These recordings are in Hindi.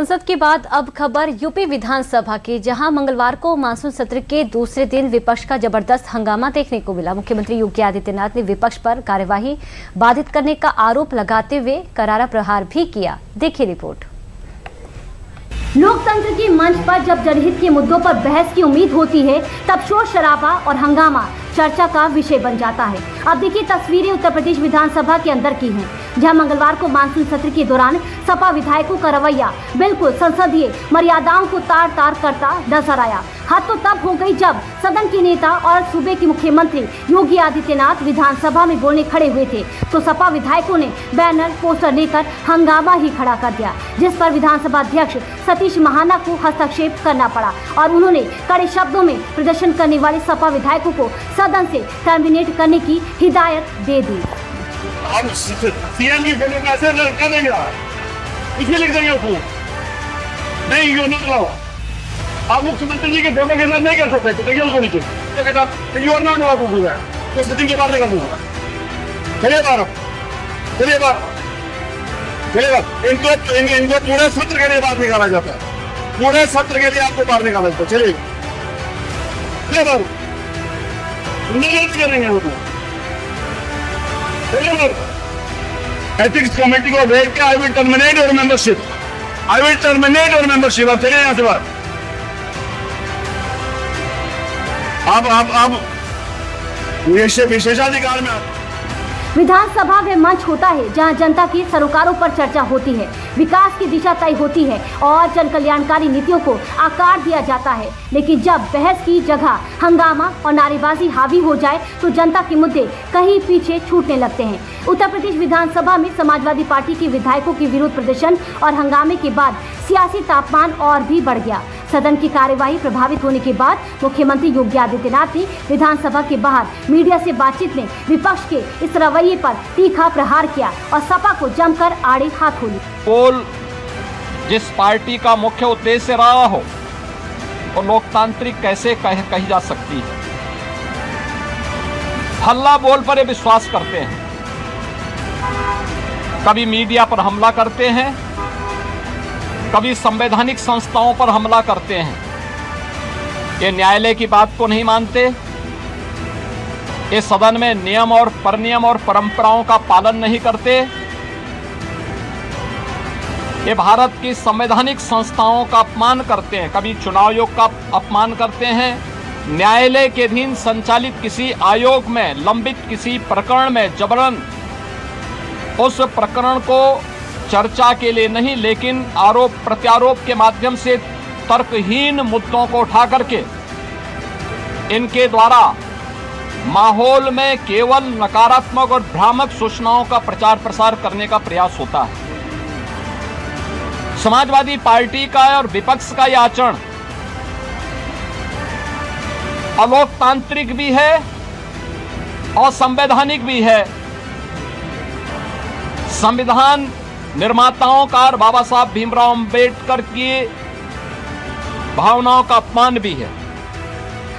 संसद के बाद अब खबर यूपी विधानसभा की, जहां मंगलवार को मानसून सत्र के दूसरे दिन विपक्ष का जबरदस्त हंगामा देखने को मिला। मुख्यमंत्री योगी आदित्यनाथ ने विपक्ष पर कार्यवाही बाधित करने का आरोप लगाते हुए करारा प्रहार भी किया। देखिए रिपोर्ट। लोकतंत्र के मंच पर जब जनहित के मुद्दों पर बहस की उम्मीद होती है, तब शोर शराबा और हंगामा चर्चा का विषय बन जाता है। अब देखिए तस्वीरें उत्तर प्रदेश विधानसभा के अंदर की हैं, जहां मंगलवार को मानसून सत्र के दौरान सपा विधायकों का रवैया बिल्कुल संसदीय मर्यादाओं को तार तार करता नजर आया। हद तो तब हो गई जब सदन के नेता और सूबे के मुख्यमंत्री योगी आदित्यनाथ विधानसभा में बोलने खड़े हुए थे, तो सपा विधायकों ने बैनर पोस्टर लेकर हंगामा ही खड़ा कर दिया, जिस पर विधानसभा अध्यक्ष सतीश महाना को हस्तक्षेप करना पड़ा और उन्होंने कड़े शब्दों में प्रदर्शन करने वाले सपा विधायकों को सदन से टर्मिनेट करने की हिदायत दे दी। हम सीएम की फोटो कैसे कर देंगे, इसमें लिख देंगे उसको, नहीं यू नॉट अलाउड। आप मुख्यमंत्री जी के फोटो के साथ नहीं कर सकते, तो देखिए उसको नीचे you are not allowed to do that, तो सिटिंग के बाद कर दूंगा। चलिए बाहर, चलिए बाहर, चलिए बाहर। इनको पूरे सत्र के लिए बाहर निकाला जाता है, पूरे सत्र के लिए आपको बाहर निकाला जाता है। चलिए चलिए बाहर, नहीं करेंगे वो तो। एथिक्स कमेटी को भेज के I will terminate your membership, I will terminate your membership. अब चलिए यहाँ से बाहर। आप विशेषाधिकार में आप विधानसभा में मंच होता है जहां जनता की सरोकारों पर चर्चा होती है, विकास की दिशा तय होती है और जन कल्याणकारी नीतियों को आकार दिया जाता है। लेकिन जब बहस की जगह हंगामा और नारेबाजी हावी हो जाए, तो जनता के मुद्दे कहीं पीछे छूटने लगते हैं। उत्तर प्रदेश विधानसभा में समाजवादी पार्टी के विधायकों के विरोध प्रदर्शन और हंगामे के बाद सियासी तापमान और भी बढ़ गया। सदन की कार्यवाही प्रभावित होने के बाद मुख्यमंत्री योगी आदित्यनाथ ने विधानसभा के बाहर मीडिया से बातचीत में विपक्ष के इस रवैये पर तीखा प्रहार किया और सपा को जमकर आड़े हाथों लिया। पोल जिस पार्टी का मुख्य उद्देश्य रहा हो, वो लोकतांत्रिक कैसे कही जा सकती है। हल्ला बोल पर ये विश्वास करते हैं, कभी मीडिया पर हमला करते हैं, कभी संवैधानिक संस्थाओं पर हमला करते हैं। ये न्यायालय की बात को नहीं मानते, ये सदन में नियम और परनियम और परंपराओं का पालन नहीं करते, ये भारत की संवैधानिक संस्थाओं का अपमान करते हैं, कभी चुनाव आयोग का अपमान करते हैं, न्यायालय के अधीन संचालित किसी आयोग में लंबित किसी प्रकरण में जबरन उस प्रकरण को चर्चा के लिए नहीं, लेकिन आरोप प्रत्यारोप के माध्यम से तर्कहीन मुद्दों को उठा करके इनके द्वारा माहौल में केवल नकारात्मक और भ्रामक सूचनाओं का प्रचार प्रसार करने का प्रयास होता है। समाजवादी पार्टी का और विपक्ष का यह आचरण अलोकतांत्रिक भी है और संवैधानिक भी है। संविधान निर्माताओं का और बाबा साहब भीमराव अंबेडकर की भावनाओं का अपमान भी है।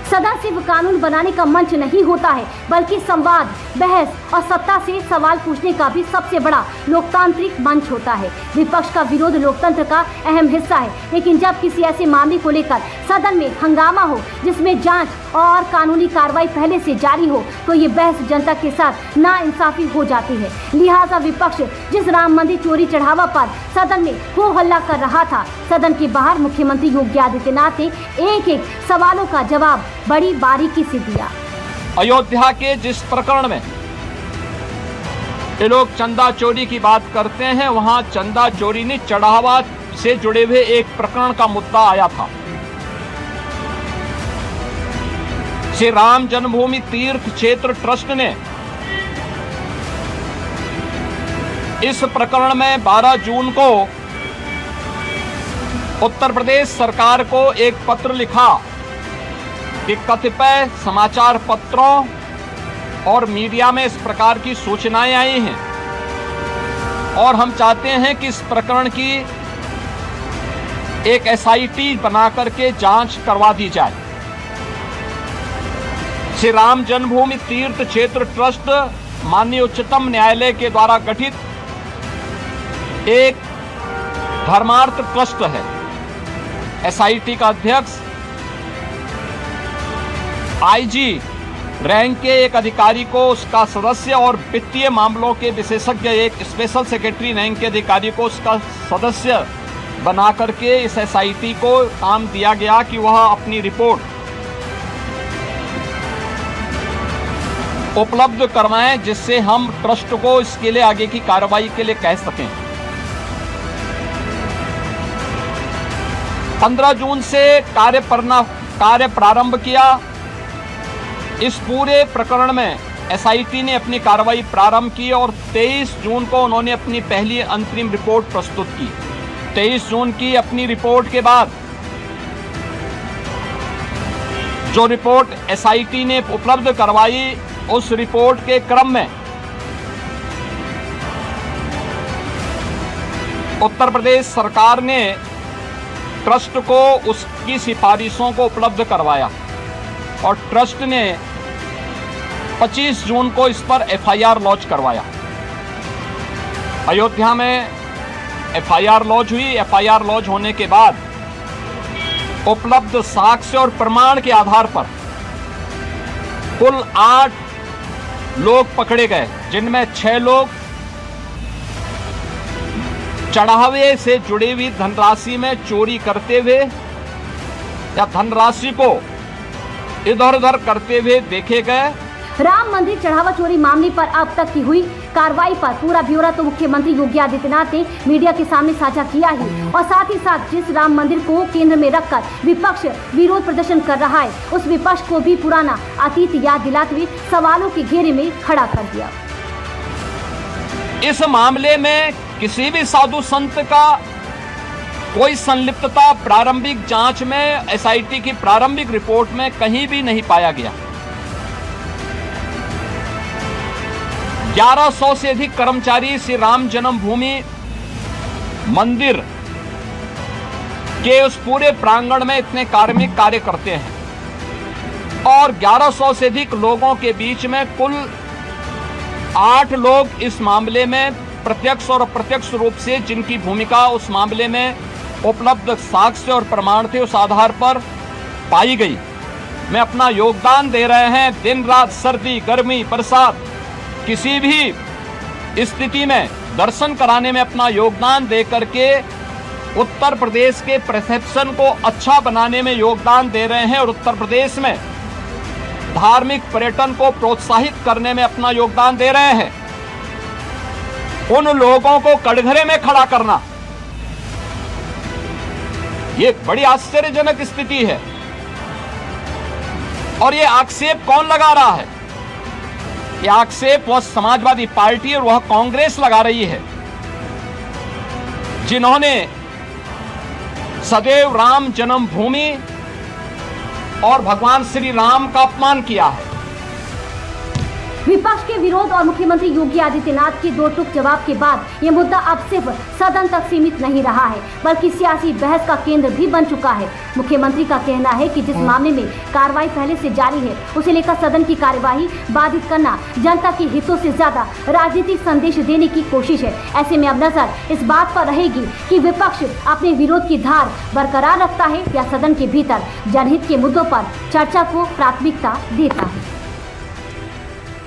सदन सिर्फ कानून बनाने का मंच नहीं होता है, बल्कि संवाद, बहस और सत्ता से सवाल पूछने का भी सबसे बड़ा लोकतांत्रिक मंच होता है। विपक्ष का विरोध लोकतंत्र का अहम हिस्सा है, लेकिन जब किसी ऐसे मामले को लेकर सदन में हंगामा हो जिसमें जांच और कानूनी कार्रवाई पहले से जारी हो, तो ये बहस जनता के साथ नाइंसाफी हो जाती है। लिहाजा विपक्ष जिस राम मंदिर चोरी चढ़ावा पर सदन में हो हल्ला कर रहा था, सदन के बाहर मुख्यमंत्री योगी आदित्यनाथ ने एक एक सवालों का जवाब बड़ी बारीकी से दिया। अयोध्या के जिस प्रकरण में ये लोग चंदा चोरी की बात करते हैं, वहां चंदा चोरी ने चढ़ावा से जुड़े हुए एक प्रकरण का मुद्दा आया था। श्री राम जन्मभूमि तीर्थ क्षेत्र ट्रस्ट ने इस प्रकरण में 12 जून को उत्तर प्रदेश सरकार को एक पत्र लिखा कि कतिपय समाचार पत्रों और मीडिया में इस प्रकार की सूचनाएं आई हैं और हम चाहते हैं कि इस प्रकरण की एक एसआईटी बना करके जांच करवा दी जाए। श्री राम जन्मभूमि तीर्थ क्षेत्र ट्रस्ट माननीय उच्चतम न्यायालय के द्वारा गठित एक धर्मार्थ ट्रस्ट है। एसआईटी का अध्यक्ष आईजी रैंक के एक अधिकारी को उसका सदस्य और वित्तीय मामलों के विशेषज्ञ एक स्पेशल सेक्रेटरी रैंक के अधिकारी को उसका सदस्य बना करके इस एसआईटी को काम दिया गया कि वह अपनी रिपोर्ट उपलब्ध करवाएं, जिससे हम ट्रस्ट को इसके लिए आगे की कार्रवाई के लिए कह सकें। 15 जून से कार्य प्रारंभ किया। इस पूरे प्रकरण में एसआईटी ने अपनी कार्रवाई प्रारंभ की और 23 जून को उन्होंने अपनी पहली अंतरिम रिपोर्ट प्रस्तुत की। 23 जून की अपनी रिपोर्ट के बाद जो रिपोर्ट एसआईटी ने उपलब्ध करवाई, उस रिपोर्ट के क्रम में उत्तर प्रदेश सरकार ने ट्रस्ट को उसकी सिफारिशों को उपलब्ध करवाया और ट्रस्ट ने 25 जून को इस पर एफआईआर लॉन्च करवाया। अयोध्या में एफआईआर लॉन्च हुई। एफआईआर लॉन्च होने के बाद उपलब्ध साक्ष्य और प्रमाण के आधार पर कुल 8 लोग पकड़े गए, जिनमें 6 लोग चढ़ावे से जुड़ी हुई धनराशि में चोरी करते हुए या धनराशि को इधर उधर करते हुए देखे गए। राम मंदिर चढ़ावा चोरी मामले पर अब तक की हुई कार्रवाई पर पूरा ब्यौरा तो मुख्यमंत्री योगी आदित्यनाथ ने मीडिया के सामने साझा किया ही, और साथ ही साथ जिस राम मंदिर को केंद्र में रखकर विपक्ष विरोध प्रदर्शन कर रहा है, उस विपक्ष को भी पुराना अतीत याद दिलाते हुए सवालों के घेरे में खड़ा कर दिया। इस मामले में किसी भी साधु संत का कोई संलिप्तता प्रारंभिक जांच में एसआईटी की प्रारंभिक रिपोर्ट में कहीं भी नहीं पाया गया। 1100 से अधिक कर्मचारी श्री राम जन्मभूमि मंदिर के उस पूरे प्रांगण में इतने कार्मिक कार्य करते हैं और 1100 से अधिक लोगों के बीच में कुल 8 लोग इस मामले में प्रत्यक्ष और अप्रत्यक्ष रूप से जिनकी भूमिका उस मामले में उपलब्ध साक्ष्य और प्रमाण थे, उस आधार पर पाई गई। में अपना योगदान दे रहे हैं। दिन रात सर्दी गर्मी बरसात किसी भी स्थिति में दर्शन कराने में अपना योगदान दे करके उत्तर प्रदेश के परसेप्शन को अच्छा बनाने में योगदान दे रहे हैं और उत्तर प्रदेश में धार्मिक पर्यटन को प्रोत्साहित करने में अपना योगदान दे रहे हैं। उन लोगों को कटघरे में खड़ा करना ये बड़ी आश्चर्यजनक स्थिति है। और ये आक्षेप कौन लगा रहा है? ये आक्षेप वह समाजवादी पार्टी और वह कांग्रेस लगा रही है, जिन्होंने सदैव राम जन्मभूमि और भगवान श्री राम का अपमान किया है। विपक्ष के विरोध और मुख्यमंत्री योगी आदित्यनाथ के दो टूक जवाब के बाद ये मुद्दा अब सिर्फ सदन तक सीमित नहीं रहा है, बल्कि सियासी बहस का केंद्र भी बन चुका है। मुख्यमंत्री का कहना है कि जिस मामले में कार्रवाई पहले से जारी है, उसे लेकर सदन की कार्यवाही बाधित करना जनता के हितों से ज्यादा राजनीतिक संदेश देने की कोशिश है। ऐसे में अब नजर इस बात पर रहेगी कि विपक्ष अपने विरोध की धार बरकरार रखता है या सदन के भीतर जनहित के मुद्दों पर चर्चा को प्राथमिकता देता है।